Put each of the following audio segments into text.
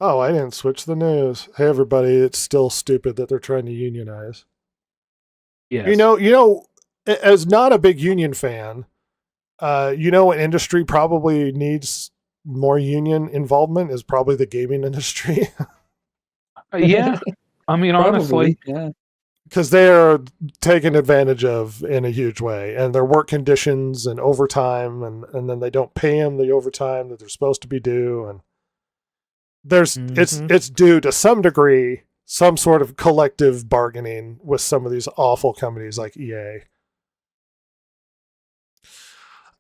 Oh, I didn't switch the news. Hey, everybody, it's still stupid that they're trying to unionize. Yes. As not a big union fan, an industry probably needs more union involvement is probably the gaming industry. Yeah. I mean, honestly. Probably, yeah. Because they are taken advantage of in a huge way, and their work conditions and overtime, and then they don't pay them the overtime that they're supposed to be due, and it's due to some degree some sort of collective bargaining with some of these awful companies like EA.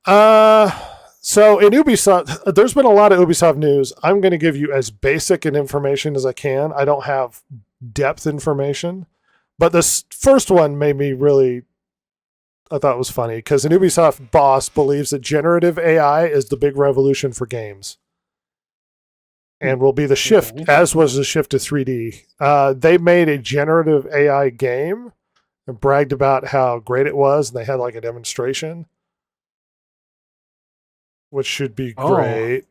So in Ubisoft, there's been a lot of Ubisoft news. I'm going to give you as basic an information as I can. I don't have depth information, but this first one made me really, I thought it was funny because an Ubisoft boss believes that generative AI is the big revolution for games and will be the shift, as was the shift to 3D. They made a generative AI game and bragged about how great it was, and they had like a demonstration, which should be great.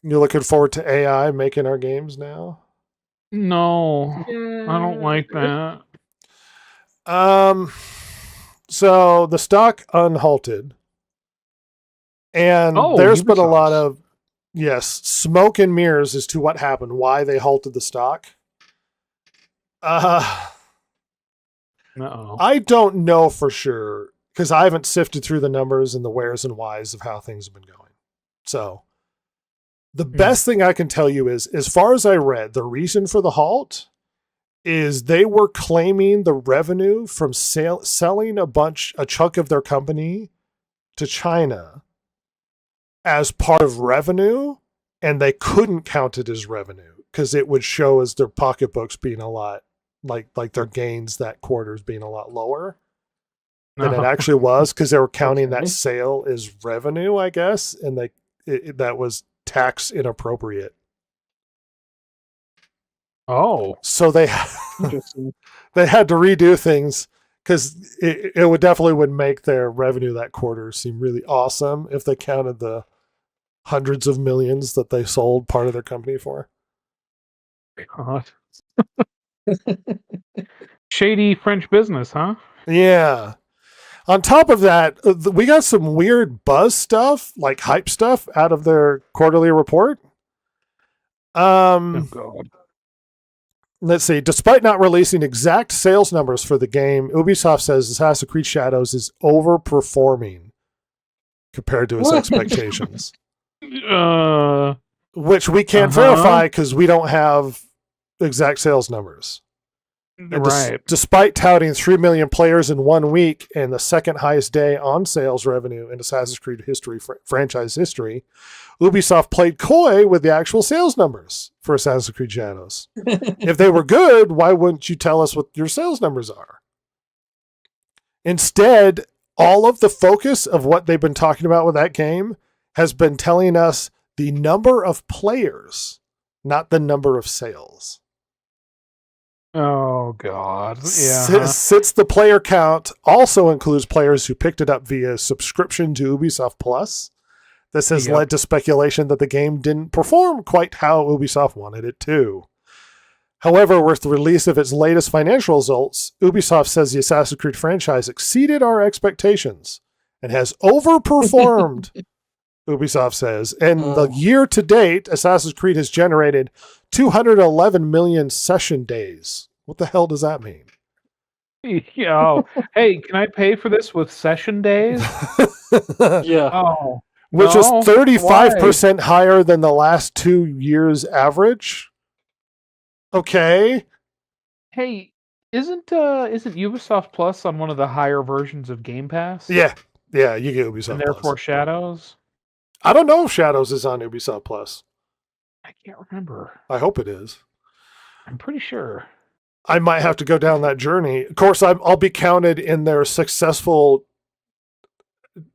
You're looking forward to AI making our games now? No, I don't like that. So the stock unhalted, and there's been a lot of smoke and mirrors as to what happened, why they halted the stock. I don't know for sure because I haven't sifted through the numbers and the wheres and whys of how things have been going. So the best thing I can tell you is, as far as I read, the reason for the halt is they were claiming the revenue from selling a chunk of their company to China as part of revenue, and they couldn't count it as revenue because it would show as their pocketbooks being a lot like their gains that quarter is being a lot lower than it actually was, because they were counting that sale as revenue, I guess, and that was tax inappropriate. So they had to redo things because it definitely would make their revenue that quarter seem really awesome if they counted the hundreds of millions that they sold part of their company for. God. Shady French business, huh? Yeah. On top of that, we got some weird buzz stuff, like hype stuff, out of their quarterly report. Oh, God. Let's see. Despite not releasing exact sales numbers for the game, Ubisoft says Assassin's Creed Shadows is overperforming compared to its expectations. Which we can't verify because we don't have exact sales numbers. Right. Despite touting 3 million players in 1 week and the second highest day on sales revenue in Assassin's Creed franchise history, Ubisoft played coy with the actual sales numbers for Assassin's Creed Shadows. If they were good, why wouldn't you tell us what your sales numbers are? Instead, all of the focus of what they've been talking about with that game has been telling us the number of players, not the number of sales. Oh, God. Yeah. Since the player count also includes players who picked it up via subscription to Ubisoft Plus, this has led to speculation that the game didn't perform quite how Ubisoft wanted it to. However, with the release of its latest financial results, Ubisoft says the Assassin's Creed franchise exceeded our expectations and has overperformed, Ubisoft says. And the year to date, Assassin's Creed has generated 211 million session days. What the hell does that mean? Yeah. Hey, can I pay for this with session days? Yeah. Oh. Which is 35% higher than the last 2 years' average. Okay. Hey, isn't Ubisoft Plus on one of the higher versions of Game Pass? Yeah, you get Ubisoft and therefore Plus. Shadows? I don't know if Shadows is on Ubisoft Plus. I can't remember. I hope it is. I'm pretty sure. I might have to go down that journey. Of course, I'll be counted in their successful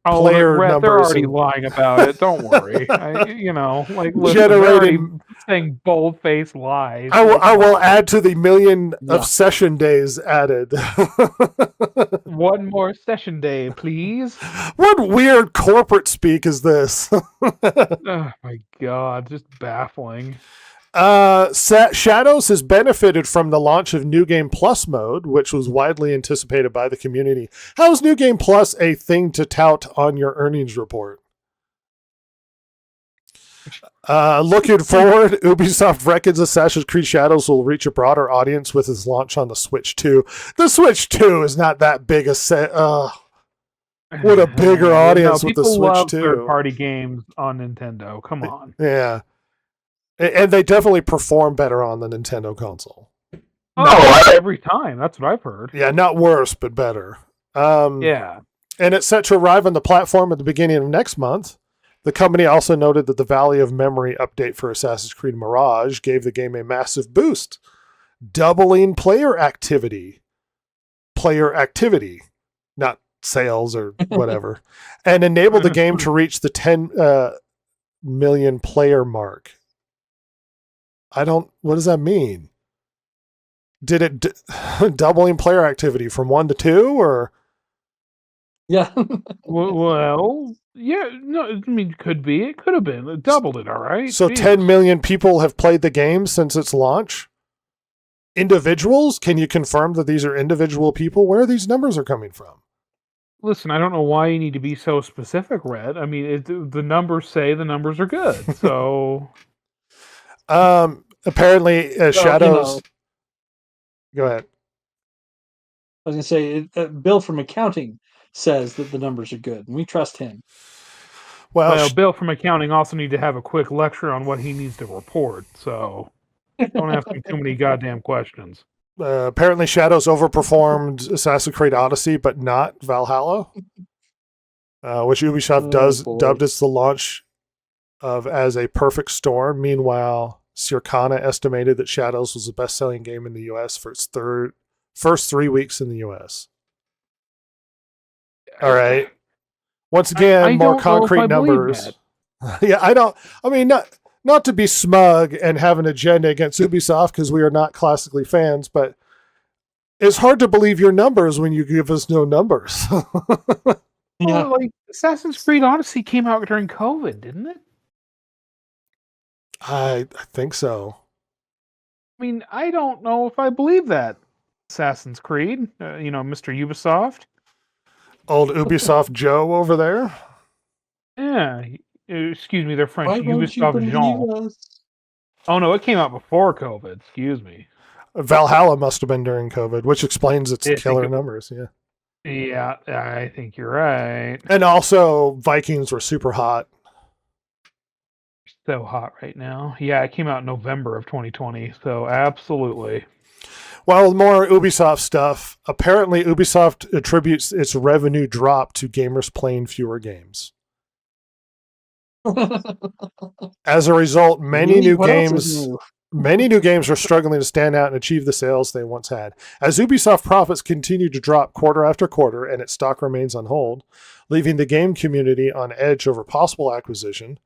player numbers. They're already lying about it. Don't worry. Listen, generating saying bold-faced lies. I will add to the million of session days added. One more session day, please. What weird corporate speak is this? Oh my God, just baffling. Shadows has benefited from the launch of New Game Plus mode, which was widely anticipated by the community. How is New Game Plus a thing to tout on your earnings report? Looking forward, Ubisoft reckons Assassin's Creed Shadows will reach a broader audience with its launch on the Switch 2. The Switch 2 is not that big a set. What a bigger audience with the Switch 2. People love third-party games on Nintendo. Come on. Yeah. And they definitely perform better on the Nintendo console. Every time. That's what I've heard. Yeah, not worse, but better. Yeah. And it's set to arrive on the platform at the beginning of next month. The company also noted that the Valley of Memory update for Assassin's Creed Mirage gave the game a massive boost, doubling player activity. Player activity, not sales or whatever, and enabled the game to reach the 10 million player mark. What does that mean? Did it doubling player activity from 1 to 2 or? Yeah. Well, yeah, no, I mean, could be. It could have been. It doubled it, all right? So Jeez. 10 million people have played the game since its launch? Individuals? Can you confirm that these are individual people? Where these numbers are coming from? Listen, I don't know why you need to be so specific, Red. I mean, the numbers say the numbers are good, so... Apparently, Shadows... Go ahead. I was going to say, Bill from accounting says that the numbers are good, and we trust him. Well, Bill from accounting also need to have a quick lecture on what he needs to report, so don't ask me too many goddamn questions. Apparently, Shadows overperformed Assassin's Creed Odyssey, but not Valhalla, which Ubisoft dubbed as the launch of as a perfect storm. Meanwhile, Circana estimated that Shadows was the best-selling game in the U.S. for its first 3 weeks in the U.S. All right. Once again, more concrete numbers. Yeah, I mean, not to be smug and have an agenda against Ubisoft because we are not classically fans, but it's hard to believe your numbers when you give us no numbers. Yeah. Well, like Assassin's Creed Odyssey came out during COVID, didn't it? I think so. I mean, I don't know if I believe that. Assassin's Creed, Mr. Ubisoft. Old Ubisoft Joe over there. Yeah. Excuse me, they're French. Why Ubisoft Jean. Oh, no, it came out before COVID. Excuse me. Valhalla must have been during COVID, which explains its killer numbers. Yeah. Yeah, I think you're right. And also, Vikings were super hot. So hot right now. Yeah, it came out in November of 2020, so absolutely. Well, more Ubisoft stuff. Apparently, Ubisoft attributes its revenue drop to gamers playing fewer games. As a result, many new games are struggling to stand out and achieve the sales they once had. As Ubisoft profits continue to drop quarter after quarter and its stock remains on hold, leaving the game community on edge over possible acquisition,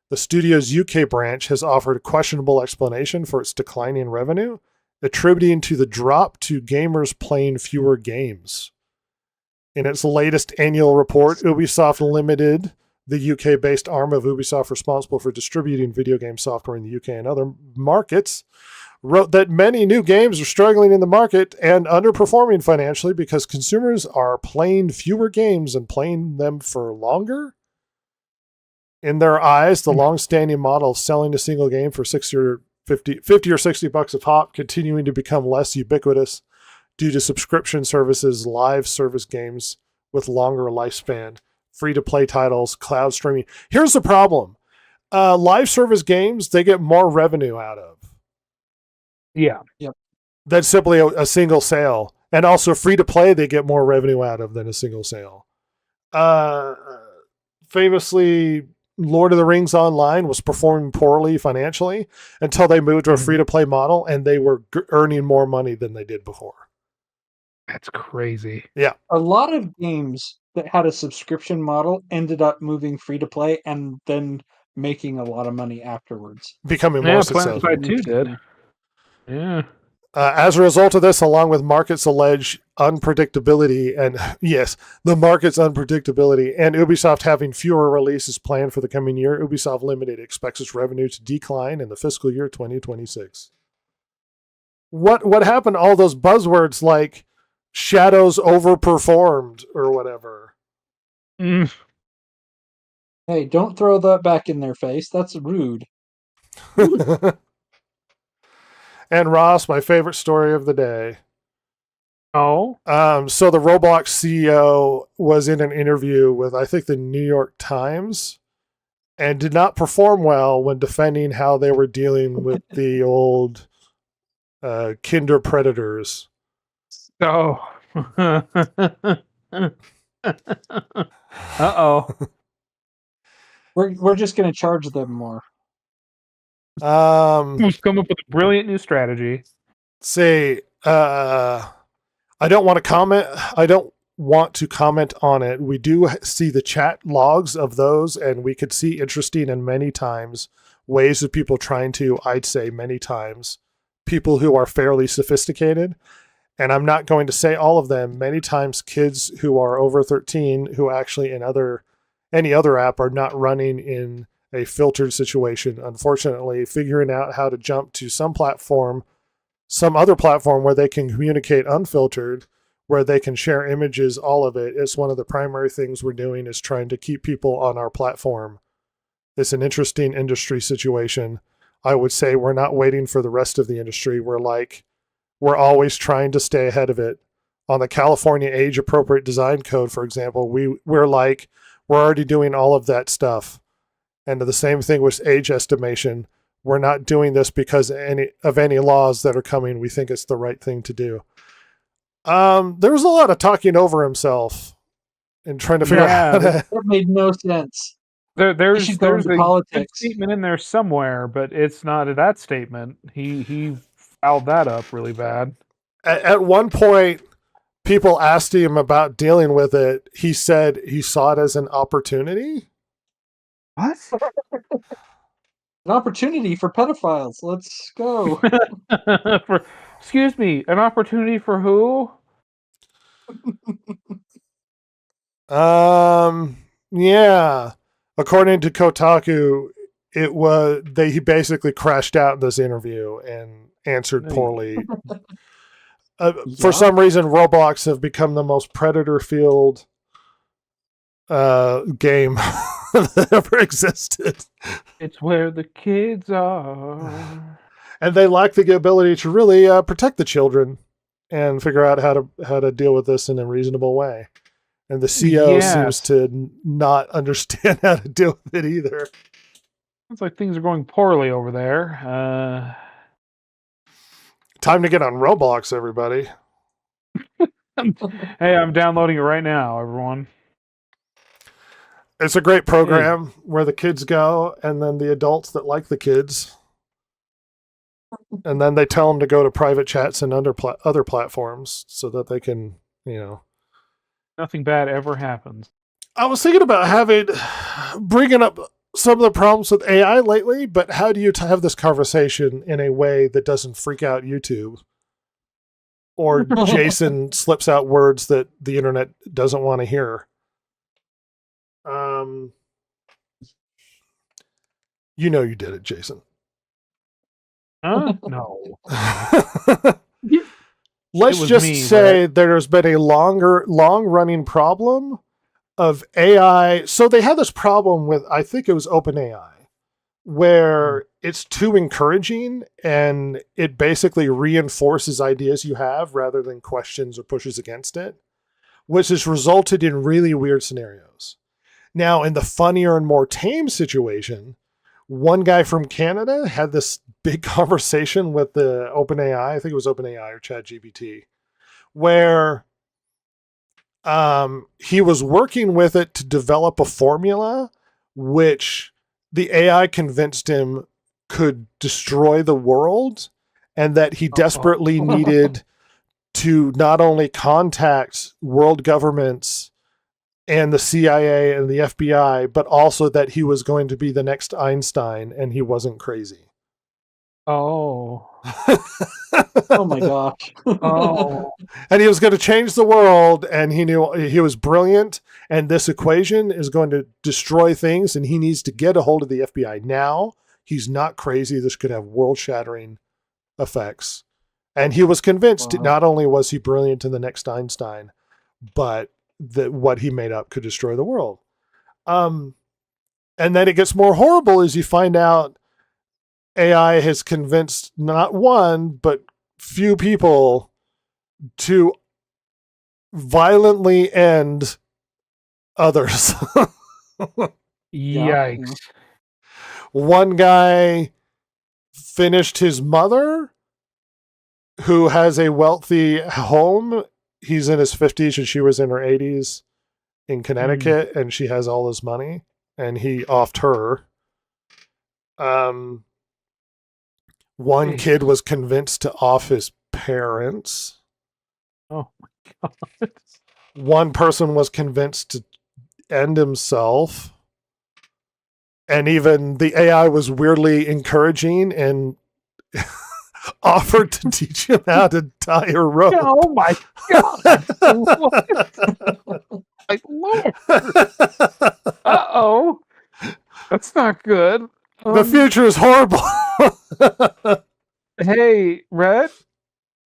the studio's UK branch has offered a questionable explanation for its declining revenue, attributing to the drop to gamers playing fewer games. In its latest annual report, Ubisoft Limited, the UK-based arm of Ubisoft responsible for distributing video game software in the UK and other markets, wrote that many new games are struggling in the market and underperforming financially because consumers are playing fewer games and playing them for longer. In their eyes, the long-standing model of selling a single game for $50 or $60 a pop continuing to become less ubiquitous due to subscription services, live service games with longer lifespan, free-to-play titles, cloud streaming. Here's the problem. Live service games, they get more revenue out of. Yeah. Yep. Than simply a single sale. And also free-to-play, they get more revenue out of than a single sale. Famously, Lord of the Rings Online was performing poorly financially until they moved to a free-to-play model, and they were earning more money than they did before. That's crazy. Yeah. A lot of games that had a subscription model ended up moving free-to-play and then making a lot of money afterwards. Becoming more successful. PlanetSide 2 did. Yeah. As a result of this, along with markets' alleged unpredictability, and yes, the market's unpredictability, and Ubisoft having fewer releases planned for the coming year, Ubisoft Limited expects its revenue to decline in the fiscal year 2026. What happened to all those buzzwords like Shadows overperformed or whatever? Mm. Hey, don't throw that back in their face. That's rude. And Ross, my favorite story of the day. Oh, So the Roblox CEO was in an interview with, I think, the New York Times, and did not perform well when defending how they were dealing with the old kinder predators. oh. Uh-oh. We're just gonna charge them more. We've come up with a brilliant new strategy. Say, I don't want to comment. I don't want to comment on it. We do see the chat logs of those, and we could see interesting and many times ways of people trying to, I'd say many times, people who are fairly sophisticated. And I'm not going to say all of them. Many times, kids who are over 13, who actually in any other app are not running in a filtered situation. Unfortunately, figuring out how to jump to some other platform where they can communicate unfiltered, where they can share images, all of it is one of the primary things we're doing, is trying to keep people on our platform. It's an interesting industry situation. I would say we're not waiting for the rest of the industry. We're always trying to stay ahead of it. On the California Age Appropriate Design Code, for example, we're already doing all of that stuff. And the same thing with age estimation. We're not doing this because of any laws that are coming. We think it's the right thing to do. There was a lot of talking over himself and trying to figure out how to... That made no sense. There's a politics statement in there somewhere, but it's not that statement. He fouled that up really bad. At one point, people asked him about dealing with it. He said he saw it as an opportunity. What? An opportunity for pedophiles. Let's go. Excuse me, an opportunity for who? Yeah. According to Kotaku, he basically crashed out in this interview and answered poorly. For some reason, Roblox have become the most predator-filled game that ever existed. It's where the kids are. And they lack the ability to really protect the children and figure out how to deal with this in a reasonable way. And the CEO seems to not understand how to deal with it either. Sounds like things are going poorly over there. Time to get on Roblox, everybody. Hey, I'm downloading it right now, everyone. It's a great program where the kids go, and then the adults that like the kids, and then they tell them to go to private chats and other platforms so that they can, Nothing bad ever happens. I was thinking about bringing up some of the problems with AI lately, but how do you have this conversation in a way that doesn't freak out YouTube? Or Jason slips out words that the internet doesn't want to hear. You did it, Jason. No. Let's just say there's been a long-running problem of AI. So they had this problem with, I think it was OpenAI, where it's too encouraging and it basically reinforces ideas you have rather than questions or pushes against it, which has resulted in really weird scenarios. Now, in the funnier and more tame situation, one guy from Canada had this big conversation with the OpenAI, I think it was OpenAI or ChatGPT, where he was working with it to develop a formula which the AI convinced him could destroy the world, and that he desperately needed to not only contact world governments and the CIA and the FBI, but also that he was going to be the next Einstein and he wasn't crazy. Oh. Oh my gosh. Oh. And he was going to change the world, and he knew he was brilliant, and this equation is going to destroy things, and he needs to get a hold of the FBI now. He's not crazy. This could have world-shattering effects. And he was convinced not only was he brilliant in the next Einstein, but that what he made up could destroy the world. And then it gets more horrible as you find out AI has convinced not one, but few people to violently end others. Yikes. One guy finished his mother, who has a wealthy home. He's in his 50s and she was in her 80s in Connecticut, and she has all this money, and he offed her. One kid was convinced to off his parents. Oh my God. One person was convinced to end himself. And even the AI was weirdly encouraging and offered to teach him how to tie a rope. Oh my God. My Lord. Uh-oh. That's not good. The future is horrible. Hey, Rhett,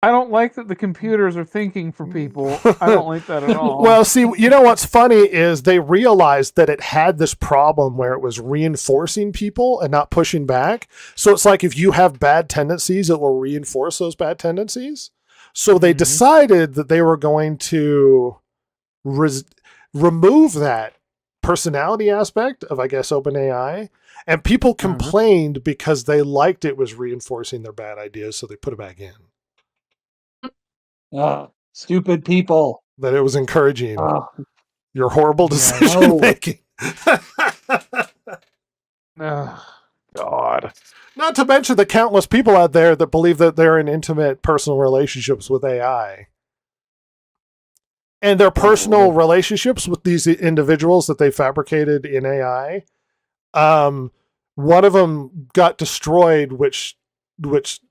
I don't like that the computers are thinking for people. I don't like that at all. Well, see, you know what's funny is they realized that it had this problem where it was reinforcing people and not pushing back. So it's like if you have bad tendencies, it will reinforce those bad tendencies. So they decided that they were going to remove that personality aspect of, I guess, OpenAI. And people complained because they liked it was reinforcing their bad ideas, so they put it back in. Stupid people. That it was encouraging your horrible decision making. God. Not to mention the countless people out there that believe that they're in intimate personal relationships with AI. And their personal relationships with these individuals that they fabricated in AI, one of them got destroyed, which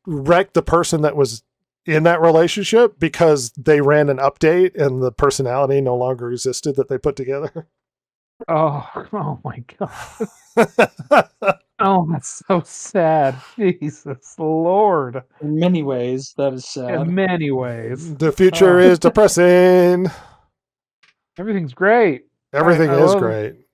wrecked the person that was in that relationship because they ran an update and the personality no longer existed that they put together. Oh my God. Oh, that's so sad. Jesus Lord. In many ways, that is sad. In many ways. The future is depressing. Everything's great. Everything is great.